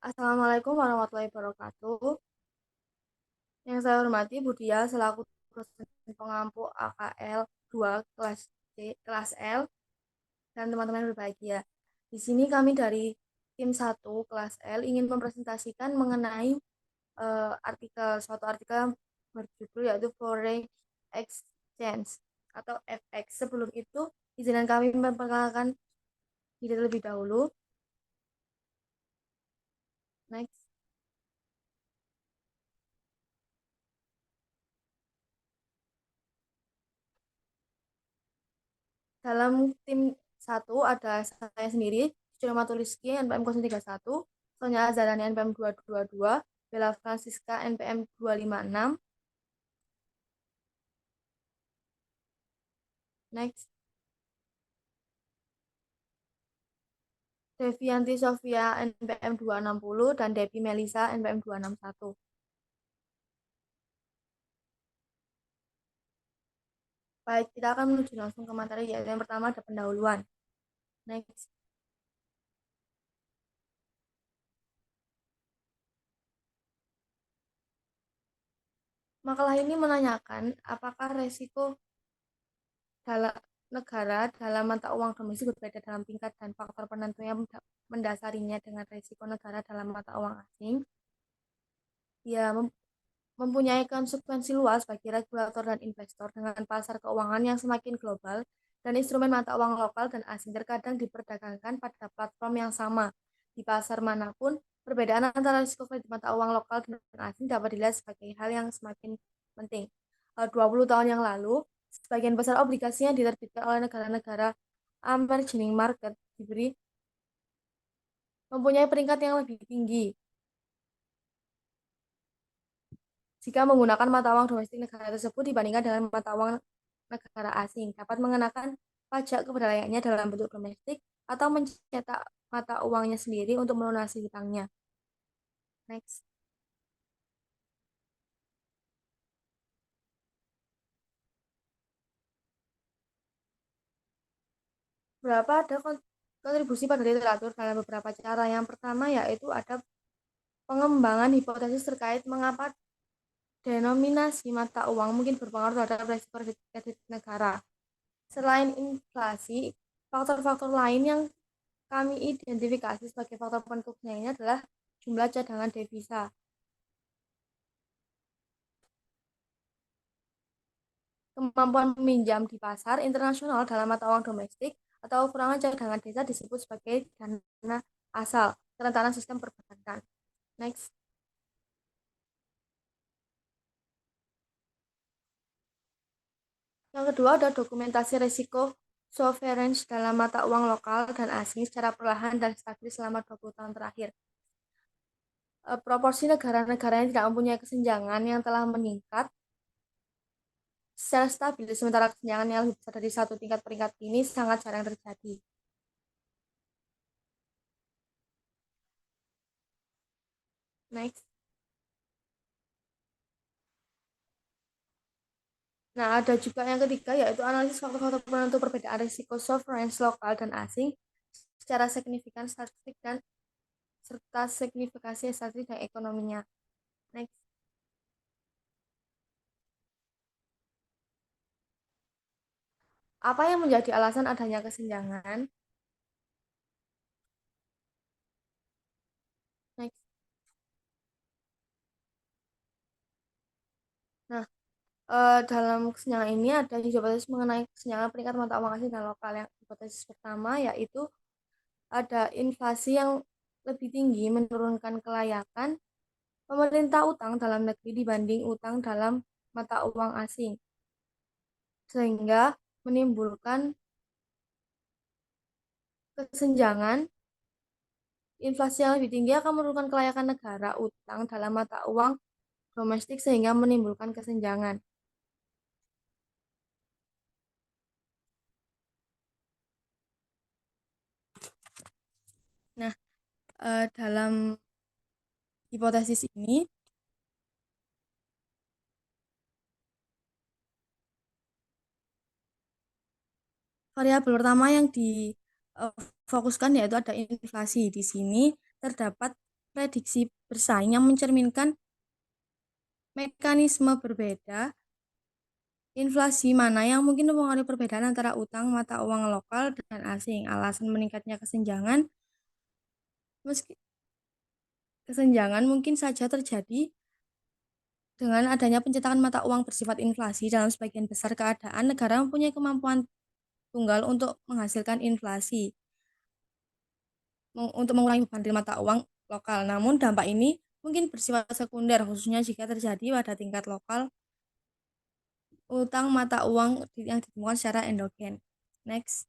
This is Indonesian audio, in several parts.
Assalamualaikum warahmatullahi wabarakatuh. Yang saya hormati Budia selaku dosen pengampu AKL 2 kelas C, kelas L dan teman-teman berbahagia. Di sini kami dari tim 1 kelas L ingin mempresentasikan mengenai suatu artikel yang berjudul yaitu Foreign Exchange atau FX. Sebelum itu, izinkan kami memperkenalkan diri terlebih dahulu. Next. Dalam tim 1 ada saya sendiri, Cuma Tuliski NPM 031, Sonya Azarani NPM 222, Bella Francisca NPM 256. Next. Devianti Sofia NPM 260 dan Devi Melisa NPM 261. Baik, kita akan menuju langsung ke materi, yaitu yang pertama ada pendahuluan. Next. Makalah ini menanyakan apakah resiko dalam negara dalam mata uang domestik berbeda dalam tingkat dan faktor penentu yang mendasarinya dengan resiko negara dalam mata uang asing. Ya, mempunyai konsekuensi luas bagi regulator dan investor dengan pasar keuangan yang semakin global dan instrumen mata uang lokal dan asing terkadang diperdagangkan pada platform yang sama. Di pasar manapun, perbedaan antara risiko kredit mata uang lokal dan asing dapat dilihat sebagai hal yang semakin penting. 20 tahun yang lalu, sebagian besar obligasi yang diterbitkan oleh negara-negara emerging market diberi mempunyai peringkat yang lebih tinggi jika menggunakan mata uang domestik negara tersebut dibandingkan dengan mata uang negara asing, dapat mengenakan pajak kepada layaknya dalam bentuk domestik atau mencetak mata uangnya sendiri untuk melunasi hutangnya. Next. Berapa ada kontribusi pada literatur dalam beberapa cara. Yang pertama yaitu ada pengembangan hipotesis terkait mengapa denominasi mata uang mungkin berpengaruh terhadap resiko kredit negara. Selain inflasi, faktor-faktor lain yang kami identifikasi sebagai faktor penentunya ini adalah jumlah cadangan devisa. Kemampuan meminjam di pasar internasional dalam mata uang domestik atau kekurangan cadangan devisa disebut sebagai dana asal, kerentanan sistem perbankan. Next. Yang kedua ada dokumentasi risiko sovereign dalam mata uang lokal dan asing secara perlahan dan stabil selama 20 tahun terakhir. Proporsi negara-negara yang tidak mempunyai kesenjangan yang telah meningkat secara stabil, sementara kesenjangan yang lebih besar dari satu tingkat peringkat ini sangat jarang terjadi. Next. Nah, ada juga yang ketiga, yaitu analisis faktor-faktor penentu perbedaan risiko sovereign lokal dan asing secara signifikan statistik dan serta signifikasi statistik dan ekonominya. Next. Apa yang menjadi alasan adanya kesenjangan? Next. Nah, dalam kesenjangan ini ada hipotesis mengenai kesenjangan peringkat mata uang asing dan lokal. Yang hipotesis pertama yaitu ada inflasi yang lebih tinggi menurunkan kelayakan pemerintah utang dalam negeri dibanding utang dalam mata uang asing, sehingga menimbulkan kesenjangan. Inflasi yang lebih tinggi akan menurunkan kelayakan negara utang dalam mata uang domestik sehingga menimbulkan kesenjangan. Nah, dalam hipotesis ini, variabel pertama yang difokuskan yaitu ada inflasi. Di sini terdapat prediksi bersaing yang mencerminkan mekanisme berbeda inflasi mana yang mungkin mempengaruhi perbedaan antara utang mata uang lokal dan asing. Alasan meningkatnya meski kesenjangan mungkin saja terjadi dengan adanya pencetakan mata uang bersifat inflasi dalam sebagian besar keadaan negara mempunyai kemampuan tunggal untuk menghasilkan inflasi untuk mengurangi beban dari mata uang lokal. Namun dampak ini mungkin bersifat sekunder khususnya jika terjadi pada tingkat lokal utang mata uang yang ditemukan secara endogen. Next.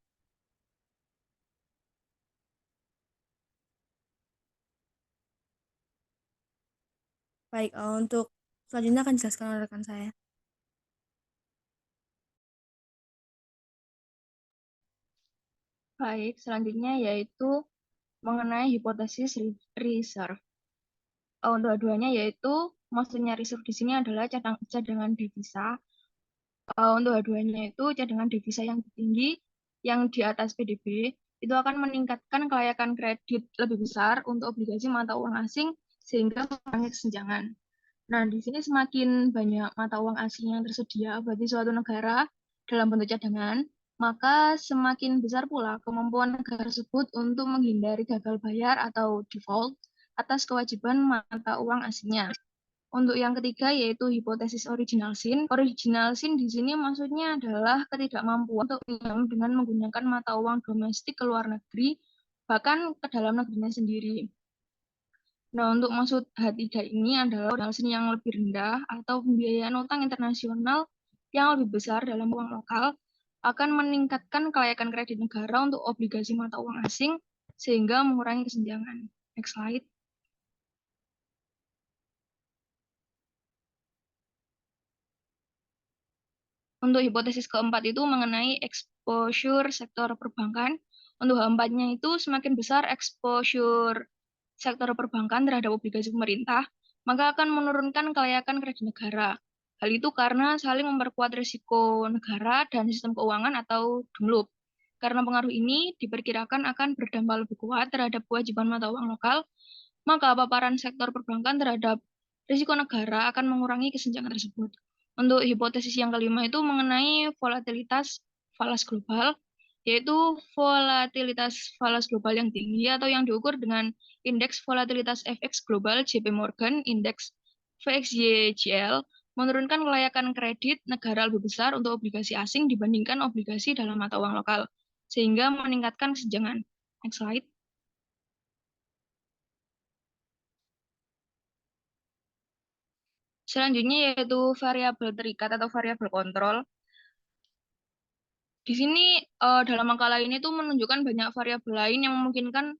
Baik, untuk selanjutnya akan dijelaskan oleh rekan saya. Baik, selanjutnya yaitu mengenai hipotesis reserve. Dua-duanya yaitu maksudnya reserve di sini adalah cadangan devisa. Untuk dua-duanya itu cadangan devisa yang tinggi yang di atas PDB itu akan meningkatkan kelayakan kredit lebih besar untuk obligasi mata uang asing sehingga mengurangi kesenjangan. Nah, di sini semakin banyak mata uang asing yang tersedia bagi suatu negara dalam bentuk cadangan, maka semakin besar pula kemampuan negara tersebut untuk menghindari gagal bayar atau default atas kewajiban mata uang asingnya. Untuk yang ketiga yaitu hipotesis original sin. Original sin di sini maksudnya adalah ketidakmampuan untuk pinjam dengan menggunakan mata uang domestik ke luar negeri, bahkan ke dalam negerinya sendiri. Nah, untuk maksud H3 ini adalah original sin yang lebih rendah atau pembiayaan utang internasional yang lebih besar dalam uang lokal akan meningkatkan kelayakan kredit negara untuk obligasi mata uang asing sehingga mengurangi kesenjangan. Next slide. Untuk hipotesis keempat itu mengenai exposure sektor perbankan. Untuk H4-nya itu semakin besar exposure sektor perbankan terhadap obligasi pemerintah, maka akan menurunkan kelayakan kredit negara. Hal itu karena saling memperkuat risiko negara dan sistem keuangan atau DUNLUP. Karena pengaruh ini diperkirakan akan berdampak lebih kuat terhadap kewajiban mata uang lokal, maka paparan sektor perbankan terhadap risiko negara akan mengurangi kesenjangan tersebut. Untuk hipotesis yang kelima itu mengenai volatilitas falas global, yaitu volatilitas falas global yang tinggi atau yang diukur dengan indeks volatilitas FX global JP Morgan, indeks VXYGL, menurunkan kelayakan kredit negara lebih besar untuk obligasi asing dibandingkan obligasi dalam mata uang lokal, sehingga meningkatkan kesenjangan. Next slide. Selanjutnya yaitu variabel terikat atau variabel kontrol. Di sini dalam makalah ini tuh menunjukkan banyak variabel lain yang memungkinkan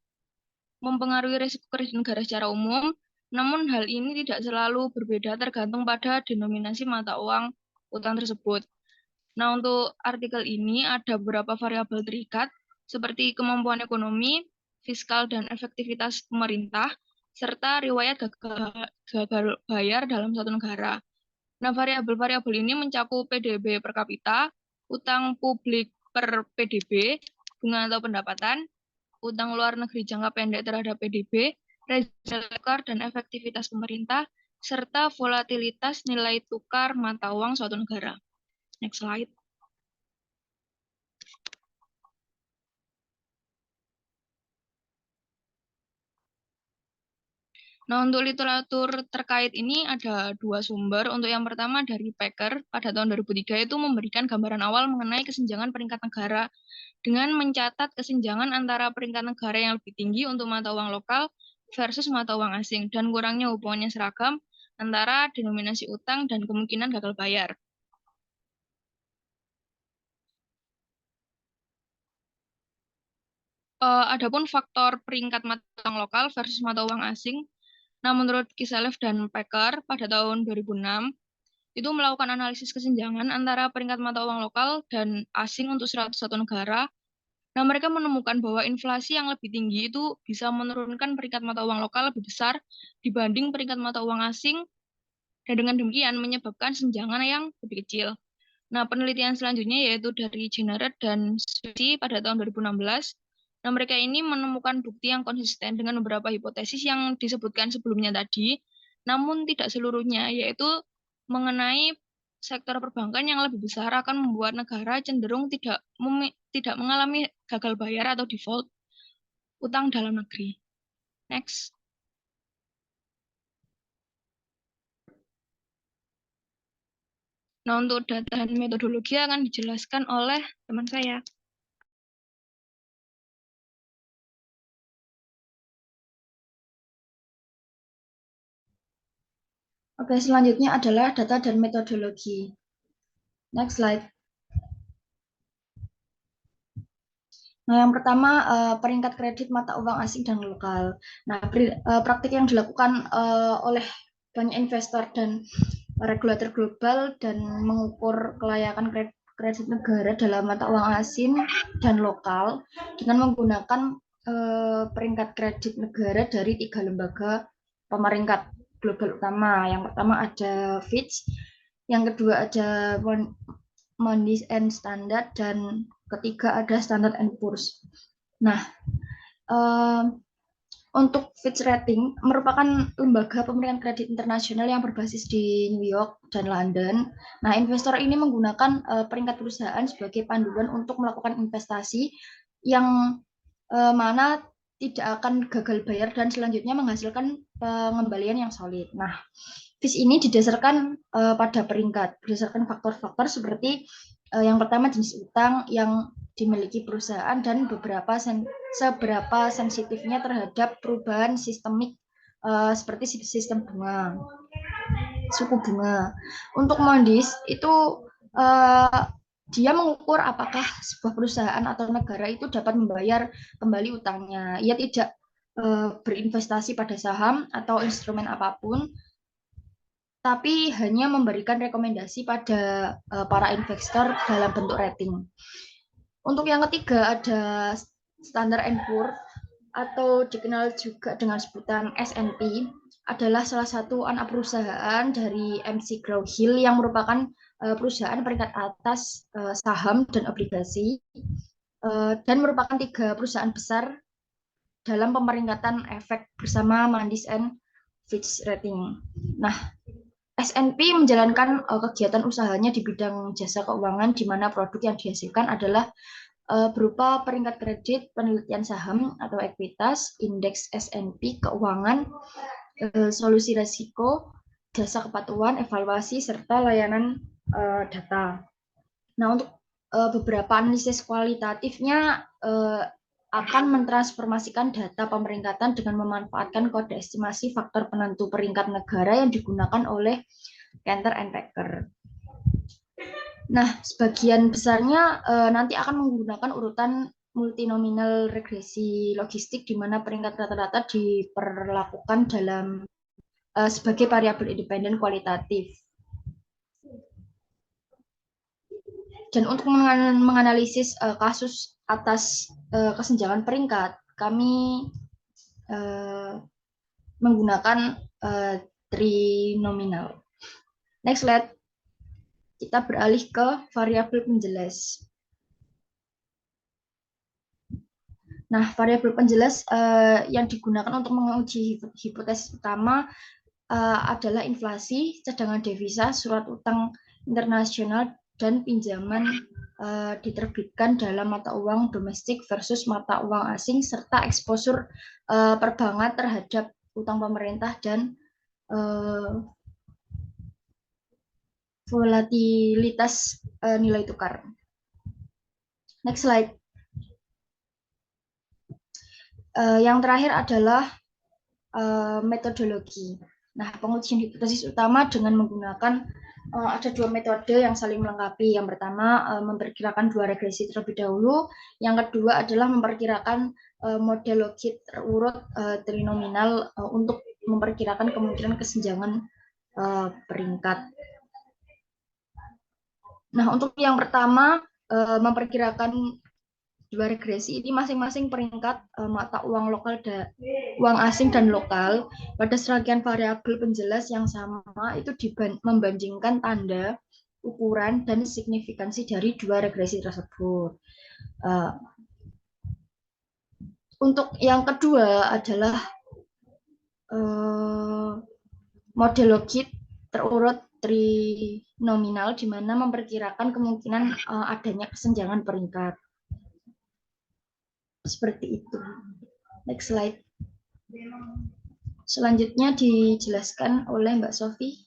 mempengaruhi risiko kredit negara secara umum, namun hal ini tidak selalu berbeda tergantung pada denominasi mata uang utang tersebut. Nah, untuk artikel ini ada beberapa variabel terikat seperti kemampuan ekonomi, fiskal dan efektivitas pemerintah, serta riwayat gagal bayar dalam suatu negara. Nah, variabel-variabel ini mencakup PDB per kapita, utang publik per PDB, bunga atau pendapatan, utang luar negeri jangka pendek terhadap PDB, reserve tukar dan efektivitas pemerintah, serta volatilitas nilai tukar mata uang suatu negara. Next slide. Nah, untuk literatur terkait ini ada dua sumber. Untuk yang pertama dari Packer pada tahun 2003 itu memberikan gambaran awal mengenai kesenjangan peringkat negara dengan mencatat kesenjangan antara peringkat negara yang lebih tinggi untuk mata uang lokal versus mata uang asing dan kurangnya hubungannya seragam antara denominasi utang dan kemungkinan gagal bayar. Adapun faktor peringkat mata uang lokal versus mata uang asing, nah menurut Kiselev dan Packer pada tahun 2006, itu melakukan analisis kesenjangan antara peringkat mata uang lokal dan asing untuk 101 negara. Nah, mereka menemukan bahwa inflasi yang lebih tinggi itu bisa menurunkan peringkat mata uang lokal lebih besar dibanding peringkat mata uang asing, dan dengan demikian menyebabkan senjangan yang lebih kecil. Nah, penelitian selanjutnya yaitu dari Jeneret dan Susi pada tahun 2016, Nah, mereka ini menemukan bukti yang konsisten dengan beberapa hipotesis yang disebutkan sebelumnya tadi, namun tidak seluruhnya, yaitu mengenai sektor perbankan yang lebih besar akan membuat negara cenderung tidak mengalami gagal bayar atau default utang dalam negeri. Next. Nah, untuk data dan metodologi akan dijelaskan oleh teman saya. Oke, selanjutnya adalah data dan metodologi. Next slide. Nah, yang pertama peringkat kredit mata uang asing dan lokal. Nah, praktik yang dilakukan oleh banyak investor dan regulator global dan mengukur kelayakan kredit negara dalam mata uang asing dan lokal dengan menggunakan peringkat kredit negara dari 3 lembaga pemeringkat global utama. Yang pertama ada Fitch, yang kedua ada Moody's and Standard, dan ketiga ada Standard and Poor's. Nah, untuk Fitch Rating merupakan lembaga pemeriksaan kredit internasional yang berbasis di New York dan London. Nah, investor ini menggunakan peringkat perusahaan sebagai panduan untuk melakukan investasi yang mana tidak akan gagal bayar dan selanjutnya menghasilkan pengembalian yang solid. Nah, Fitch ini didasarkan pada peringkat berdasarkan faktor-faktor seperti yang pertama jenis utang yang dimiliki perusahaan dan seberapa sensitifnya terhadap perubahan sistemik seperti sistem bunga, suku bunga. Untuk Moody's itu dia mengukur apakah sebuah perusahaan atau negara itu dapat membayar kembali utangnya. Ia tidak berinvestasi pada saham atau instrumen apapun, tapi hanya memberikan rekomendasi pada para investor dalam bentuk rating. Untuk yang ketiga ada Standard and Poor atau dikenal juga dengan sebutan S&P, adalah salah satu anak perusahaan dari McGraw Hill yang merupakan perusahaan peringkat atas saham dan obligasi dan merupakan 3 perusahaan besar dalam pemeringkatan efek bersama Moody's and Fitch Rating. Nah, S&P menjalankan kegiatan usahanya di bidang jasa keuangan di mana produk yang dihasilkan adalah berupa peringkat kredit, penelitian saham atau ekuitas, indeks S&P, keuangan, solusi risiko, jasa kepatuhan, evaluasi, serta layanan data. Nah, untuk beberapa analisis kualitatifnya akan mentransformasikan data pemeringkatan dengan memanfaatkan kode estimasi faktor penentu peringkat negara yang digunakan oleh Cantor and Packer. Nah, sebagian besarnya nanti akan menggunakan urutan multinominal regresi logistik di mana peringkat rata-rata diperlakukan dalam sebagai variabel independen kualitatif. Dan untuk menganalisis kasus atas kesenjangan peringkat, kami menggunakan trinominal. Next slide. Kita beralih ke variabel penjelas. Nah, variabel penjelas yang digunakan untuk menguji hipotesis utama adalah inflasi, cadangan devisa, surat utang internasional, dan pinjaman diterbitkan dalam mata uang domestik versus mata uang asing, serta eksposur perbankan terhadap utang pemerintah dan volatilitas nilai tukar. Next slide. Yang terakhir adalah metodologi. Nah, pengujian hipotesis utama dengan menggunakan ada 2 metode yang saling melengkapi. Yang pertama memperkirakan 2 regresi terlebih dahulu. Yang kedua adalah memperkirakan model logi terurut trinominal untuk memperkirakan kemungkinan kesenjangan peringkat. Nah, untuk yang pertama memperkirakan 2 regresi ini masing-masing peringkat mata uang lokal dan uang asing dan lokal pada serangkaian variabel penjelas yang sama itu membandingkan tanda, ukuran, dan signifikansi dari 2 regresi tersebut. Untuk yang kedua adalah model logit terurut trinominal, di mana memperkirakan kemungkinan adanya kesenjangan peringkat. Seperti itu. Next slide. Selanjutnya dijelaskan oleh Mbak Sofi.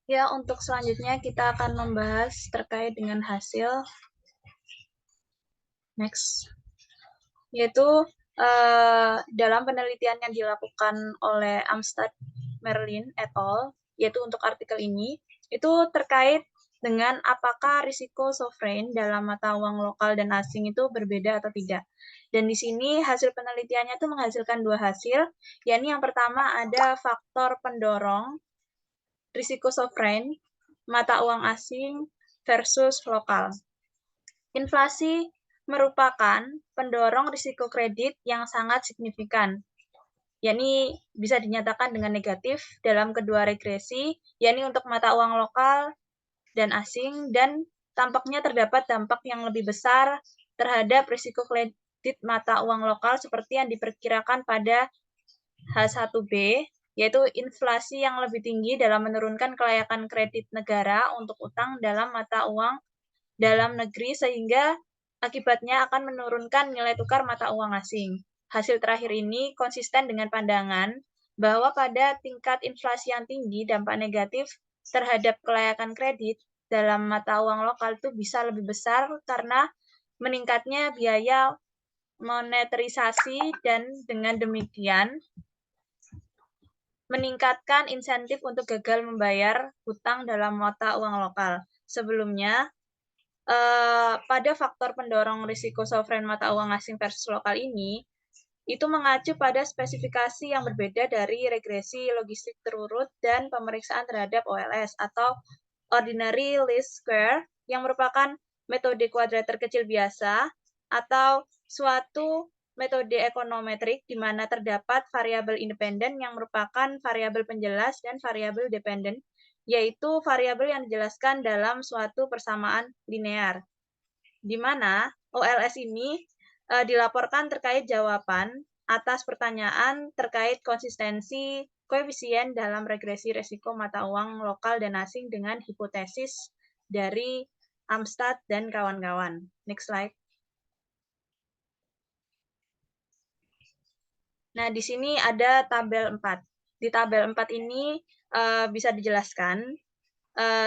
Ya, untuk selanjutnya kita akan membahas terkait dengan hasil. Next. Yaitu dalam penelitian yang dilakukan oleh Amstad Merlin et al., yaitu untuk artikel ini, itu terkait dengan apakah risiko sovereign dalam mata uang lokal dan asing itu berbeda atau tidak. Dan di sini hasil penelitiannya itu menghasilkan dua hasil, yakni yang pertama ada faktor pendorong risiko sovereign, mata uang asing versus lokal. Inflasi merupakan pendorong risiko kredit yang sangat signifikan, yakni bisa dinyatakan dengan negatif dalam kedua regresi, yakni untuk mata uang lokal dan asing, dan tampaknya terdapat dampak yang lebih besar terhadap risiko kredit mata uang lokal seperti yang diperkirakan pada H1B, yaitu inflasi yang lebih tinggi dalam menurunkan kelayakan kredit negara untuk utang dalam mata uang dalam negeri, sehingga akibatnya akan menurunkan nilai tukar mata uang asing. Hasil terakhir ini konsisten dengan pandangan bahwa pada tingkat inflasi yang tinggi, dampak negatif terhadap kelayakan kredit dalam mata uang lokal itu bisa lebih besar karena meningkatnya biaya monetarisasi, dan dengan demikian meningkatkan insentif untuk gagal membayar hutang dalam mata uang lokal. Sebelumnya, pada faktor pendorong risiko sovereign mata uang asing versus lokal ini, itu mengacu pada spesifikasi yang berbeda dari regresi logistik terurut dan pemeriksaan terhadap OLS atau Ordinary Least Square, yang merupakan metode kuadrat terkecil biasa atau suatu metode ekonometrik di mana terdapat variabel independen yang merupakan variabel penjelas dan variabel dependen, yaitu variabel yang dijelaskan dalam suatu persamaan linear, di mana OLS ini dilaporkan terkait jawaban atas pertanyaan terkait konsistensi koefisien dalam regresi resiko mata uang lokal dan asing dengan hipotesis dari Amstad dan kawan-kawan. Next slide. Nah, di sini ada tabel 4. Di tabel 4 ini bisa dijelaskan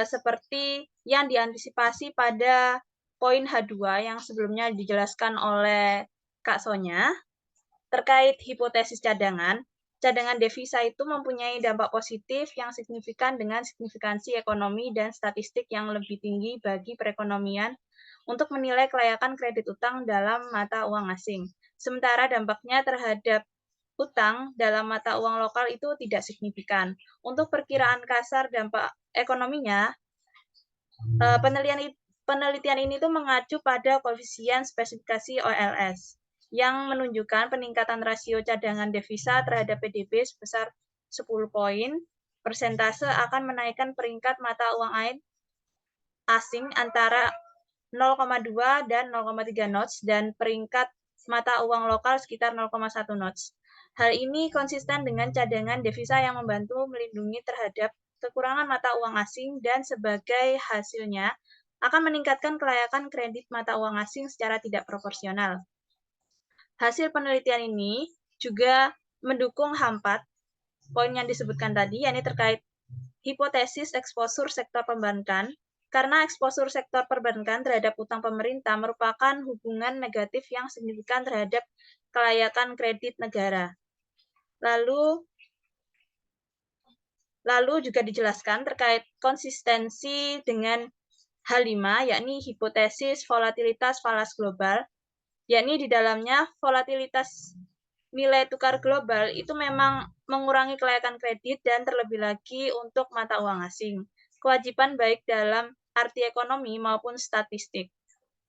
seperti yang diantisipasi pada poin H2 yang sebelumnya dijelaskan oleh Kak Sonya, terkait hipotesis cadangan. Cadangan devisa itu mempunyai dampak positif yang signifikan dengan signifikansi ekonomi dan statistik yang lebih tinggi bagi perekonomian untuk menilai kelayakan kredit utang dalam mata uang asing. Sementara dampaknya terhadap utang dalam mata uang lokal itu tidak signifikan. Untuk perkiraan kasar dampak ekonominya, penelitian ini tuh mengacu pada koefisien spesifikasi OLS yang menunjukkan peningkatan rasio cadangan devisa terhadap PDB sebesar 10 poin persentase akan menaikkan peringkat mata uang asing antara 0,2 dan 0,3 notch dan peringkat mata uang lokal sekitar 0,1 notch. Hal ini konsisten dengan cadangan devisa yang membantu melindungi terhadap kekurangan mata uang asing dan sebagai hasilnya akan meningkatkan kelayakan kredit mata uang asing secara tidak proporsional. Hasil penelitian ini juga mendukung H4, poin yang disebutkan tadi, yakni terkait hipotesis eksposur sektor perbankan, karena eksposur sektor perbankan terhadap utang pemerintah merupakan hubungan negatif yang signifikan terhadap kelayakan kredit negara. Lalu juga dijelaskan terkait konsistensi dengan H5, yakni hipotesis volatilitas falas global, yakni di dalamnya volatilitas nilai tukar global itu memang mengurangi kelayakan kredit dan terlebih lagi untuk mata uang asing. Kewajiban baik dalam arti ekonomi maupun statistik.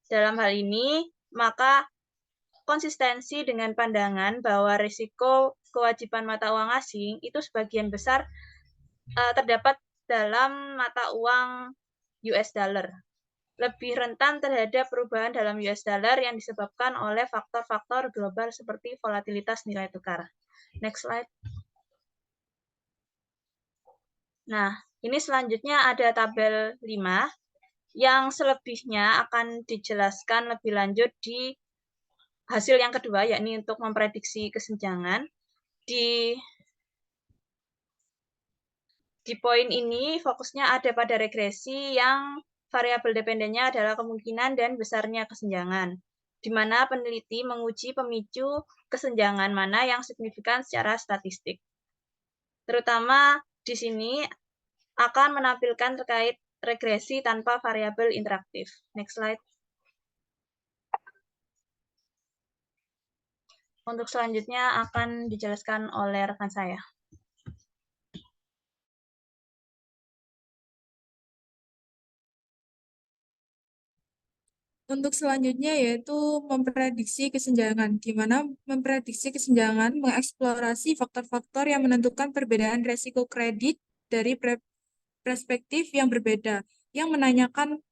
Dalam hal ini, maka konsistensi dengan pandangan bahwa risiko kewajiban mata uang asing itu sebagian besar terdapat dalam mata uang US dollar. lebih rentan terhadap perubahan dalam US dollar yang disebabkan oleh faktor-faktor global seperti volatilitas nilai tukar. Next slide. Nah, ini selanjutnya ada tabel 5 yang selebihnya akan dijelaskan lebih lanjut di hasil yang kedua, yakni untuk memprediksi kesenjangan. Di poin ini fokusnya ada pada regresi yang variabel dependennya adalah kemungkinan dan besarnya kesenjangan, di mana peneliti menguji pemicu kesenjangan mana yang signifikan secara statistik. Terutama di sini akan menampilkan terkait regresi tanpa variabel interaktif. Next slide. Untuk selanjutnya akan dijelaskan oleh rekan saya. Untuk selanjutnya yaitu memprediksi kesenjangan, di mana memprediksi kesenjangan mengeksplorasi faktor-faktor yang menentukan perbedaan resiko kredit dari perspektif yang berbeda, yang menanyakan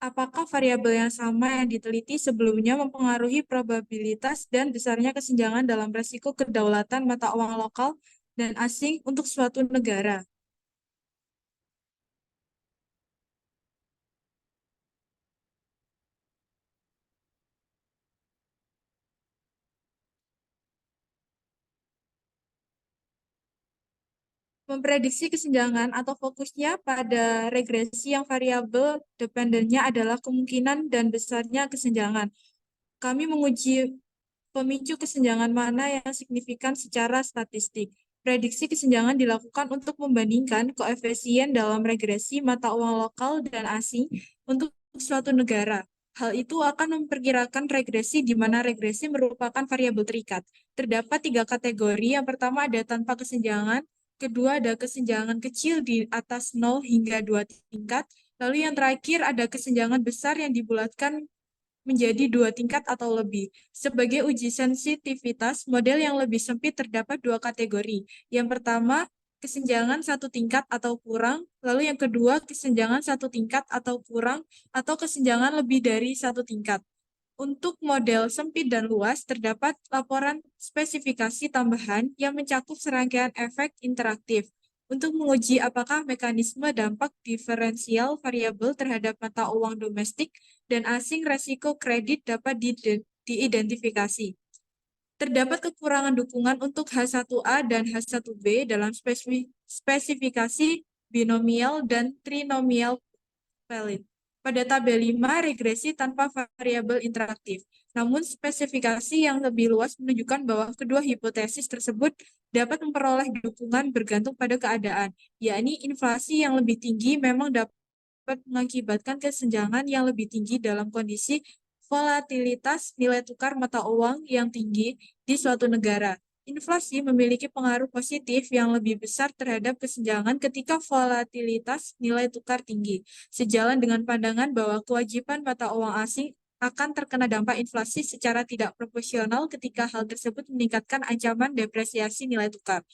apakah variabel yang sama yang diteliti sebelumnya mempengaruhi probabilitas dan besarnya kesenjangan dalam resiko kedaulatan mata uang lokal dan asing untuk suatu negara. Memprediksi kesenjangan atau fokusnya pada regresi yang variabel dependennya adalah kemungkinan dan besarnya kesenjangan. Kami menguji pemicu kesenjangan mana yang signifikan secara statistik. Prediksi kesenjangan dilakukan untuk membandingkan koefisien dalam regresi mata uang lokal dan asing untuk suatu negara. Hal itu akan memperkirakan regresi di mana regresi merupakan variabel terikat. Terdapat 3 kategori. Yang pertama ada tanpa kesenjangan, kedua ada kesenjangan kecil di atas 0 hingga 2 tingkat, lalu yang terakhir ada kesenjangan besar yang dibulatkan menjadi 2 tingkat atau lebih. Sebagai uji sensitivitas, model yang lebih sempit terdapat 2 kategori. Yang pertama, kesenjangan 1 tingkat atau kurang, lalu yang kedua, kesenjangan 1 tingkat atau kurang, atau kesenjangan lebih dari 1 tingkat. Untuk model sempit dan luas, terdapat laporan spesifikasi tambahan yang mencakup serangkaian efek interaktif untuk menguji apakah mekanisme dampak diferensial variabel terhadap mata uang domestik dan asing resiko kredit dapat diidentifikasi. Terdapat kekurangan dukungan untuk H1A dan H1B dalam spesifikasi binomial dan trinomial valid. Pada tabel 5, regresi tanpa variabel interaktif. Namun, spesifikasi yang lebih luas menunjukkan bahwa kedua hipotesis tersebut dapat memperoleh dukungan bergantung pada keadaan, yakni inflasi yang lebih tinggi memang dapat mengakibatkan kesenjangan yang lebih tinggi dalam kondisi volatilitas nilai tukar mata uang yang tinggi di suatu negara. Inflasi memiliki pengaruh positif yang lebih besar terhadap kesenjangan ketika volatilitas nilai tukar tinggi, sejalan dengan pandangan bahwa kewajiban mata uang asing akan terkena dampak inflasi secara tidak proporsional ketika hal tersebut meningkatkan ancaman depresiasi nilai tukar.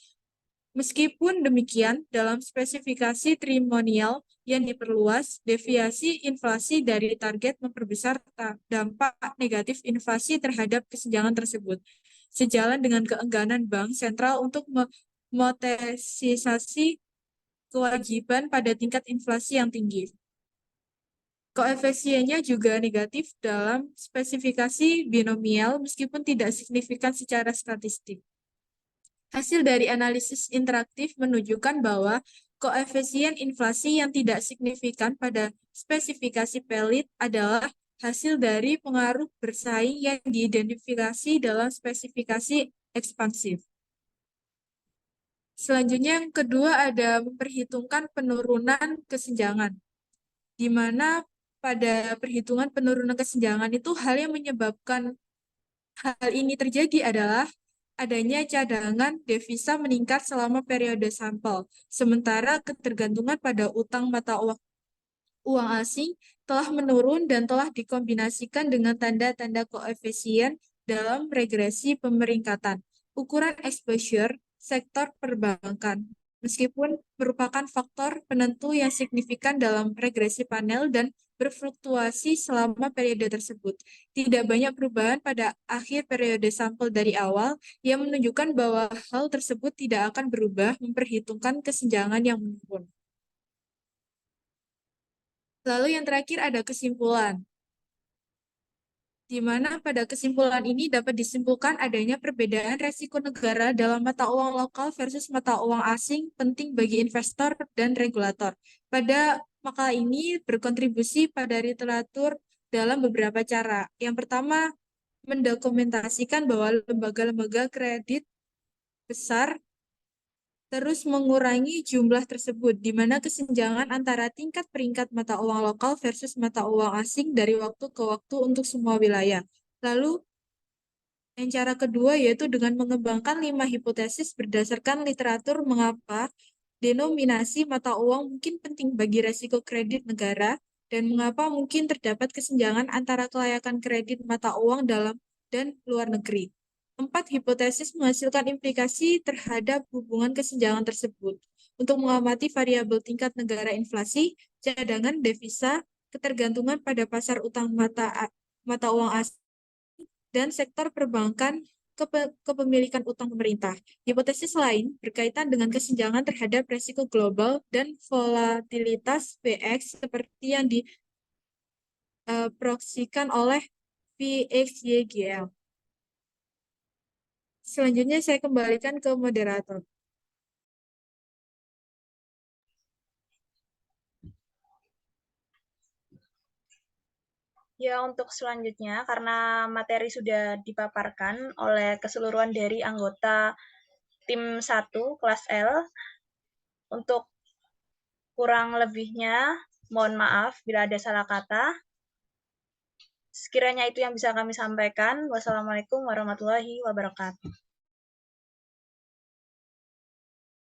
Meskipun demikian, dalam spesifikasi trimonial yang diperluas, deviasi inflasi dari target memperbesar dampak negatif inflasi terhadap kesenjangan tersebut, sejalan dengan keengganan bank sentral untuk memonetisasi kewajiban pada tingkat inflasi yang tinggi. Koefisiennya juga negatif dalam spesifikasi binomial meskipun tidak signifikan secara statistik. Hasil dari analisis interaktif menunjukkan bahwa koefisien inflasi yang tidak signifikan pada spesifikasi pelit adalah hasil dari pengaruh bersaing yang diidentifikasi dalam spesifikasi ekspansif. Selanjutnya yang kedua ada memperhitungkan penurunan kesenjangan, di mana pada perhitungan penurunan kesenjangan itu hal yang menyebabkan hal ini terjadi adalah adanya cadangan devisa meningkat selama periode sampel, sementara ketergantungan pada utang mata uang asing telah menurun dan telah dikombinasikan dengan tanda-tanda koefisien dalam regresi pemeringkatan. Ukuran exposure sektor perbankan. meskipun merupakan faktor penentu yang signifikan dalam regresi panel dan berfluktuasi selama periode tersebut. Tidak banyak perubahan pada akhir periode sampel dari awal yang menunjukkan bahwa hal tersebut tidak akan berubah memperhitungkan kesenjangan yang menurun. Lalu yang terakhir ada kesimpulan, di mana pada kesimpulan ini dapat disimpulkan adanya perbedaan resiko negara dalam mata uang lokal versus mata uang asing penting bagi investor dan regulator. Pada makalah ini berkontribusi pada literatur dalam beberapa cara. Yang pertama, mendokumentasikan bahwa lembaga-lembaga kredit besar terus mengurangi jumlah tersebut, di mana kesenjangan antara tingkat peringkat mata uang lokal versus mata uang asing dari waktu ke waktu untuk semua wilayah. Lalu, yang cara kedua yaitu dengan mengembangkan 5 hipotesis berdasarkan literatur mengapa denominasi mata uang mungkin penting bagi resiko kredit negara dan mengapa mungkin terdapat kesenjangan antara kelayakan kredit mata uang dalam dan luar negeri. 4 hipotesis menghasilkan implikasi terhadap hubungan kesenjangan tersebut untuk mengamati variabel tingkat negara inflasi, cadangan devisa, ketergantungan pada pasar utang mata uang asing, dan sektor perbankan kepemilikan utang pemerintah. Hipotesis lain berkaitan dengan kesenjangan terhadap resiko global dan volatilitas VX seperti yang diproyeksikan oleh VXYGL. Selanjutnya saya kembalikan ke moderator. Ya, untuk selanjutnya, karena materi sudah dipaparkan oleh keseluruhan dari anggota tim 1 kelas L, untuk kurang lebihnya, mohon maaf bila ada salah kata. Sekiranya itu yang bisa kami sampaikan. Wassalamualaikum warahmatullahi wabarakatuh.